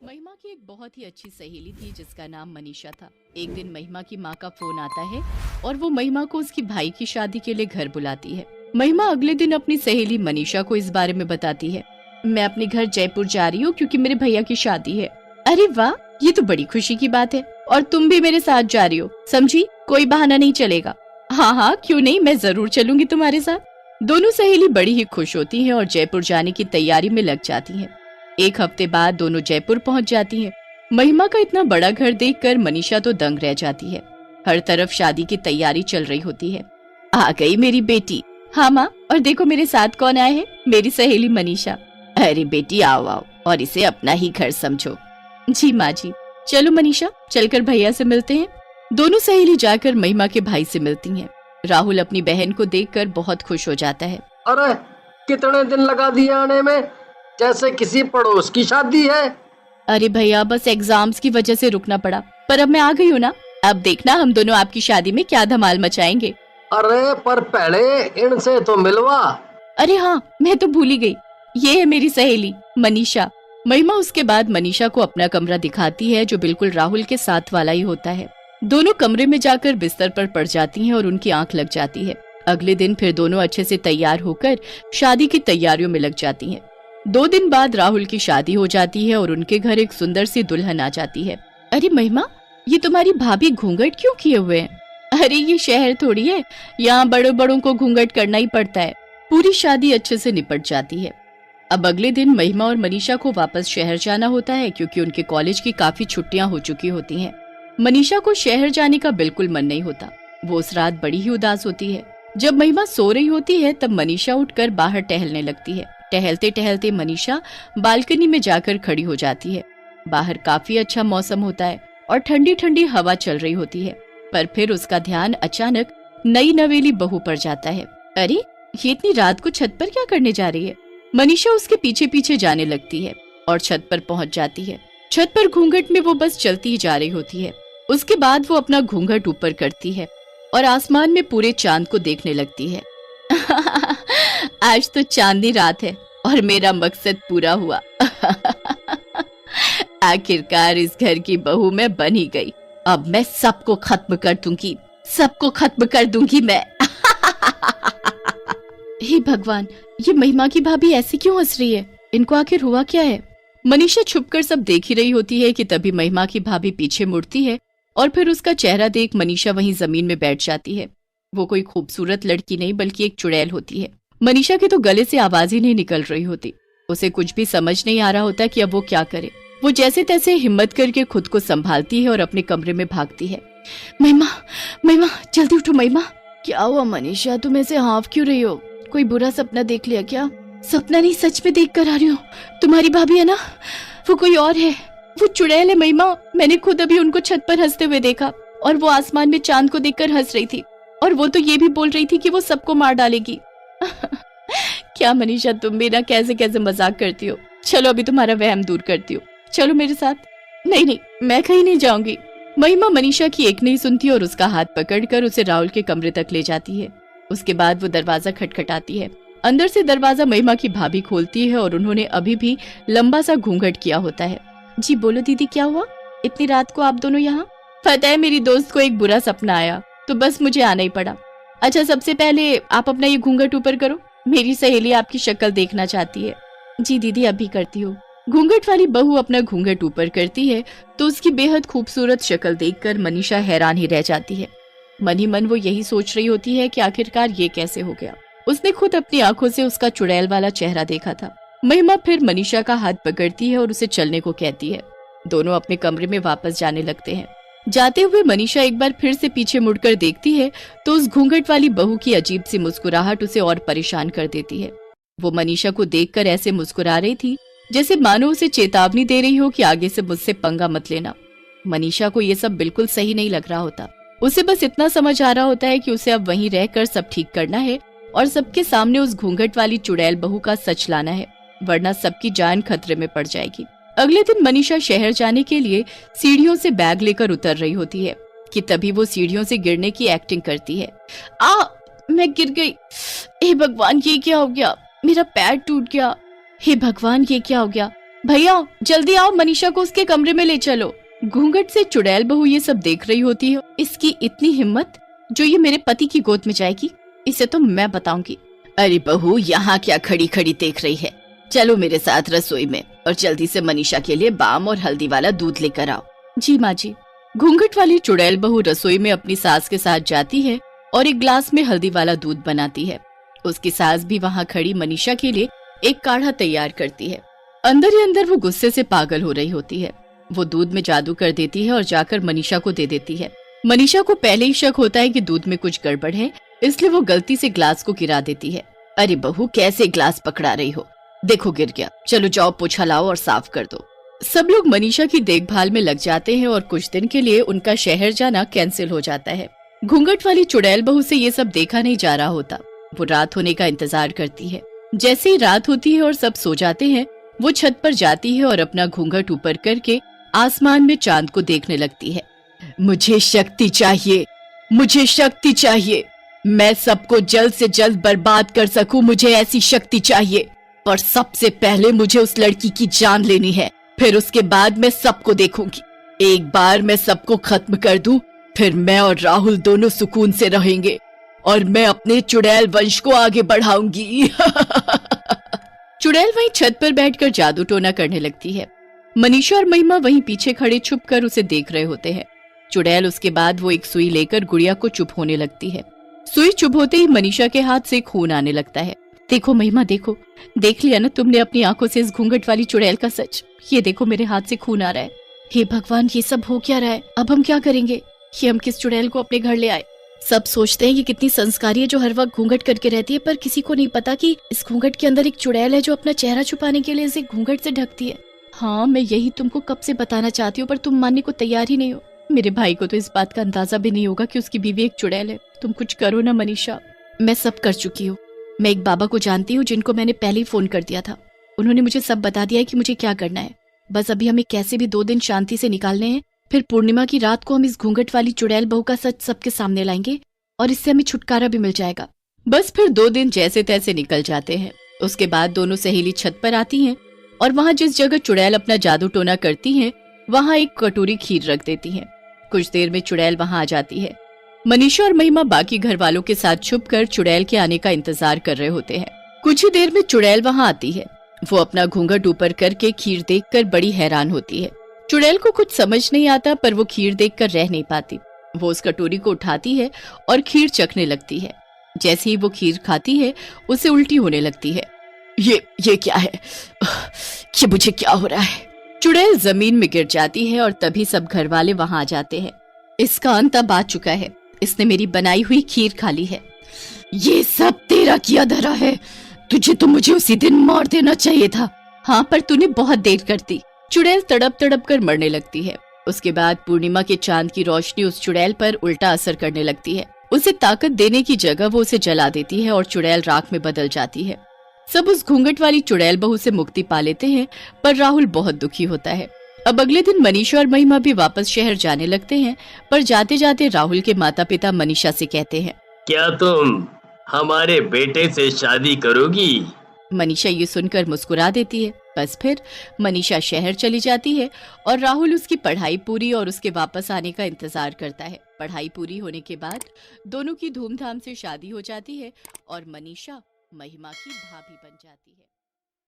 महिमा की एक बहुत ही अच्छी सहेली थी जिसका नाम मनीषा था। एक दिन महिमा की माँ का फोन आता है और वो महिमा को उसकी भाई की शादी के लिए घर बुलाती है। महिमा अगले दिन अपनी सहेली मनीषा को इस बारे में बताती है। मैं अपने घर जयपुर जा रही हूँ क्योंकि मेरे भैया की शादी है। अरे वाह, ये तो बड़ी खुशी की बात है। और तुम भी मेरे साथ जा रही हो, समझी? कोई बहाना नहीं चलेगा। हाँ हाँ, क्यों नहीं, मैं जरूर चलूंगी तुम्हारे साथ। दोनों सहेली बड़ी ही खुश होती हैं और जयपुर जाने की तैयारी में लग जाती हैं। एक हफ्ते बाद दोनों जयपुर पहुंच जाती हैं। महिमा का इतना बड़ा घर देखकर मनीषा तो दंग रह जाती है। हर तरफ शादी की तैयारी चल रही होती है। आ गई मेरी बेटी। हाँ माँ, और देखो मेरे साथ कौन आए हैं, मेरी सहेली मनीषा। अरे बेटी आओ आओ, और इसे अपना ही घर समझो। जी माँ जी। चलो मनीषा, चलकर भैया से मिलते हैं। दोनों सहेली जाकर महिमा के भाई से मिलती हैं। राहुल अपनी बहन को देखकर बहुत खुश हो जाता है। अरे कितने दिन लगा दिए आने में, जैसे किसी पड़ोस की शादी है। अरे भैया, बस एग्जाम्स की वजह से रुकना पड़ा, पर अब मैं आ गई हूँ ना। अब देखना हम दोनों आपकी शादी में क्या धमाल मचाएंगे। अरे पर पहले इनसे तो मिलवा। अरे हाँ, मैं तो भूल ही गई। ये है मेरी सहेली मनीषा। महिमा उसके बाद मनीषा को अपना कमरा दिखाती है जो बिल्कुल राहुल के साथ वाला ही होता है। दोनों कमरे में जाकर बिस्तर पर पड़ जाती हैं और उनकी आंख लग जाती है। अगले दिन फिर दोनों अच्छे से तैयार होकर शादी की तैयारियों में लग जाती हैं। 2 दिन बाद राहुल की शादी हो जाती है और उनके घर एक सुंदर सी दुल्हन आ जाती है। अरे महिमा, ये तुम्हारी भाभी घूंघट क्यों किए हुए हैं? अरे ये शहर थोड़ी है, यहाँ बड़ों बड़ों को घूंघट करना ही पड़ता है। पूरी शादी अच्छे से निपट जाती है। अब अगले दिन महिमा और मनीषा को वापस शहर जाना होता है क्योंकि उनके कॉलेज की काफी छुट्टियां हो चुकी होती हैं। मनीषा को शहर जाने का बिल्कुल मन नहीं होता। वो उस रात बड़ी ही उदास होती है। जब महिमा सो रही होती है तब मनीषा उठकर बाहर टहलने लगती है। टहलते टहलते मनीषा बालकनी में जाकर खड़ी हो जाती है। बाहर काफी अच्छा मौसम होता है और ठंडी ठंडी हवा चल रही होती है। पर फिर उसका ध्यान अचानक नई नवेली बहू पर जाता है। अरे ये इतनी रात को छत पर क्या करने जा रही है? मनीषा उसके पीछे पीछे जाने लगती है और छत पर पहुंच जाती है। छत पर घूंघट में वो बस चलती ही जा रही होती है। उसके बाद वो अपना घूंघट ऊपर करती है और आसमान में पूरे चांद को देखने लगती है। आज तो चांदनी रात है और मेरा मकसद पूरा हुआ। आखिरकार इस घर की बहू मैं बन ही गई। अब मैं सबको खत्म कर दूंगी, सबको खत्म कर दूंगी मैं। हे भगवान, ये महिमा की भाभी ऐसी क्यों हंस रही है? इनको आखिर हुआ क्या है? मनीषा छुपकर सब देख ही रही होती है कि तभी महिमा की भाभी पीछे मुड़ती है और फिर उसका चेहरा देख मनीषा वहीं जमीन में बैठ जाती है। वो कोई खूबसूरत लड़की नहीं बल्कि एक चुड़ैल होती है। मनीषा के तो गले से आवाज ही नहीं निकल रही होती। उसे कुछ भी समझ नहीं आ रहा होता कि अब वो क्या करे। वो जैसे तैसे हिम्मत करके खुद को संभालती है और अपने कमरे में भागती है। महिमा, महिमा, जल्दी उठो महिमा। क्या हुआ मनीषा, तुम ऐसे हाँफ क्यों रही हो? कोई बुरा सपना देख लिया क्या? सपना नहीं, सच में देख कर आ रही हूँ। तुम्हारी भाभी है ना, वो कोई और है। वो चुड़ैल है महिमा। मैंने खुद अभी उनको छत पर हंसते हुए देखा और वो आसमान में चांद को देखकर हंस रही थी और वो तो ये भी बोल रही थी कि वो सबको मार डालेगी। क्या मनीषा, तुम भी ना कैसे कैसे मजाक करती हो। चलो अभी तुम्हारा वहम दूर करती हूँ, चलो मेरे साथ। नहीं नहीं, मैं कहीं नहीं जाऊंगी। महिमा मनीषा की एक नहीं सुनती और उसका हाथ पकड़कर उसे राहुल के कमरे तक ले जाती है। उसके बाद वो दरवाजा खटखटाती है। अंदर से दरवाजा महिमा की भाभी खोलती है और उन्होंने अभी भी लंबा सा घूंघट किया होता है। जी बोलो दीदी, क्या हुआ? इतनी रात को आप दोनों यहाँ? पता है, मेरी दोस्त को एक बुरा सपना आया तो बस मुझे आना ही पड़ा। अच्छा, सबसे पहले आप अपना ये घूंघट ऊपर करो, मेरी सहेली आपकी शक्ल देखना चाहती है। जी दीदी, अभी करती हूँ। घूंघट वाली बहू अपना घूंघट ऊपर करती है तो उसकी बेहद खूबसूरत शक्ल देखकर मनीषा हैरान ही रह जाती है। मन ही मन वो यही सोच रही होती है कि आखिरकार ये कैसे हो गया। उसने खुद अपनी आंखों से उसका चुड़ैल वाला चेहरा देखा था। महिमा फिर मनीषा का हाथ पकड़ती है और उसे चलने को कहती है। दोनों अपने कमरे में वापस जाने लगते हैं। जाते हुए मनीषा एक बार फिर से पीछे मुड़कर देखती है तो उस घूंघट वाली बहू की अजीब सी मुस्कुराहट उसे और परेशान कर देती है। वो मनीषा को देखकर ऐसे मुस्कुरा रही थी जैसे मानो उसे चेतावनी दे रही हो कि आगे से मुझसे पंगा मत लेना। मनीषा को ये सब बिल्कुल सही नहीं लग रहा होता। उसे बस इतना समझ आ रहा होता है कि उसे अब वहीं रहकर सब ठीक करना है और सबके सामने उस घूंघट वाली चुड़ैल बहू का सच लाना है, वरना सबकी जान खतरे में पड़ जाएगी। अगले दिन मनीषा शहर जाने के लिए सीढ़ियों से बैग लेकर उतर रही होती है कि तभी वो सीढ़ियों से गिरने की एक्टिंग करती है। मैं गिर गई। हे भगवान, ये क्या हो गया? मेरा पैर टूट गया। हे भगवान, ये क्या हो गया? भैया जल्दी आओ, मनीषा को उसके कमरे में ले चलो। घूंघट से चुड़ैल बहू ये सब देख रही होती है। इसकी इतनी हिम्मत जो ये मेरे पति की गोद में जाएगी, इसे तो मैं बताऊंगी। अरे बहू, यहाँ क्या खड़ी खड़ी देख रही है? चलो मेरे साथ रसोई में और जल्दी से मनीषा के लिए बाम और हल्दी वाला दूध लेकर आओ। जी माँ जी। घूंघट वाली चुड़ैल बहू रसोई में अपनी सास के साथ जाती है और एक ग्लास में हल्दी वाला दूध बनाती है। उसकी सास भी वहाँ खड़ी मनीषा के लिए एक काढ़ा तैयार करती है। अंदर ही अंदर वो गुस्से से पागल हो रही होती है। वो दूध में जादू कर देती है और जाकर मनीषा को दे देती है। मनीषा को पहले ही शक होता है कि दूध में कुछ गड़बड़ है, इसलिए वो गलती से ग्लास को गिरा देती है। अरे बहू, कैसे ग्लास पकड़ा रही हो? देखो गिर गया। चलो जाओ, पोछा लाओ और साफ कर दो। सब लोग मनीषा की देखभाल में लग जाते हैं और कुछ दिन के लिए उनका शहर जाना कैंसिल हो जाता है। घूंघट वाली चुड़ैल बहू से ये सब देखा नहीं जा रहा होता। वो रात होने का इंतजार करती है। जैसे ही रात होती है और सब सो जाते हैं, वो छत पर जाती है और अपना घूंघट ऊपर करके आसमान में चांद को देखने लगती है। मुझे शक्ति चाहिए, मुझे शक्ति चाहिए। मैं सबको जल्द से जल्द बर्बाद कर सकूं, मुझे ऐसी शक्ति चाहिए। पर सबसे पहले मुझे उस लड़की की जान लेनी है, फिर उसके बाद मैं सबको देखूंगी। एक बार मैं सबको खत्म कर दूं, फिर मैं और राहुल दोनों सुकून से रहेंगे और मैं अपने चुड़ैल वंश को आगे बढ़ाऊंगी। चुड़ैल वहीं छत पर बैठकर जादू टोना करने लगती है। मनीषा और महिमा वहीं पीछे खड़े छुपकर उसे देख रहे होते हैं। चुड़ैल उसके बाद वो एक सुई लेकर गुड़िया को चुप होने लगती है। सुई चुप होते ही मनीषा के हाथ से खून आने लगता है। देखो महिमा, देखो, देख लिया ना तुमने अपनी आंखों से इस घूंघट वाली चुड़ैल का सच? ये देखो मेरे हाथ से खून आ रहा है। हे भगवान, ये सब हो क्या रहा है? अब हम क्या करेंगे? ये हम किस चुड़ैल को अपने घर ले आए? सब सोचते हैं कि कितनी संस्कारी है जो हर वक्त घूंघट करके रहती है, पर किसी को नहीं पता कि इस घूंघट के अंदर एक चुड़ैल है जो अपना चेहरा छुपाने के लिए इसे घूंघट से ढकती है। हाँ, मैं यही तुमको कब से बताना चाहती हूँ, पर तुम मानने को तैयार ही नहीं हो। मेरे भाई को तो इस बात का अंदाजा भी नहीं होगा कि उसकी बीवी एक चुड़ैल है। तुम कुछ करो ना मनीषा। मैं सब कर चुकी हूँ। मैं एक बाबा को जानती हूँ जिनको मैंने पहले ही फोन कर दिया था। उन्होंने मुझे सब बता दिया है कि मुझे क्या करना है। बस अभी हमें कैसे भी 2 दिन शांति से निकालने हैं, फिर पूर्णिमा की रात को हम इस घूंघट वाली चुड़ैल बहू का सच सबके सामने लाएंगे और इससे हमें छुटकारा भी मिल जाएगा। बस फिर 2 दिन जैसे तैसे निकल जाते हैं। उसके बाद दोनों सहेली छत पर आती हैं और वहाँ जिस जगह चुड़ैल अपना जादू टोना करती हैं, वहाँ एक कटोरी खीर रख देती हैं। कुछ देर में चुड़ैल वहाँ आ जाती है। मनीषा और महिमा बाकी घर वालों के साथ छुपकर चुड़ैल के आने का इंतजार कर रहे होते हैं। कुछ ही देर में चुड़ैल वहाँ आती है। वो अपना घूंघट ऊपर करके खीर देखकर बड़ी हैरान होती है। चुड़ैल को कुछ समझ नहीं आता, पर वो खीर देखकर रह नहीं पाती। वो उस कटोरी को उठाती है और खीर चखने लगती है। जैसे ही वो खीर खाती है, उसे उल्टी होने लगती है। ये क्या है? ये मुझे क्या हो रहा है? चुड़ैल जमीन में गिर जाती है और तभी सब घर वाले वहाँ आ जाते हैं। इसका अंत अब आ चुका है। इसने मेरी बनाई हुई खीर खा ली है। ये सब तेरा किया धरा है। तुझे तो मुझे उसी दिन मार देना चाहिए था। हाँ, पर तूने बहुत देर कर दी। चुड़ैल तड़प तड़प कर मरने लगती है। उसके बाद पूर्णिमा के चांद की रोशनी उस चुड़ैल पर उल्टा असर करने लगती है। उसे ताकत देने की जगह वो उसे जला देती है और चुड़ैल राख में बदल जाती है। सब उस घूंघट वाली चुड़ैल बहू से मुक्ति पा लेते हैं, पर राहुल बहुत दुखी होता है। अब अगले दिन मनीषा और महिमा भी वापस शहर जाने लगते हैं, पर जाते जाते राहुल के माता पिता मनीषा से कहते हैं, क्या तुम हमारे बेटे से शादी करोगी? मनीषा ये सुनकर मुस्कुरा देती है। बस फिर मनीषा शहर चली जाती है और राहुल उसकी पढ़ाई पूरी और उसके वापस आने का इंतजार करता है। पढ़ाई पूरी होने के बाद दोनों की धूमधाम से शादी हो जाती है और मनीषा महिमा की भाभी बन जाती है।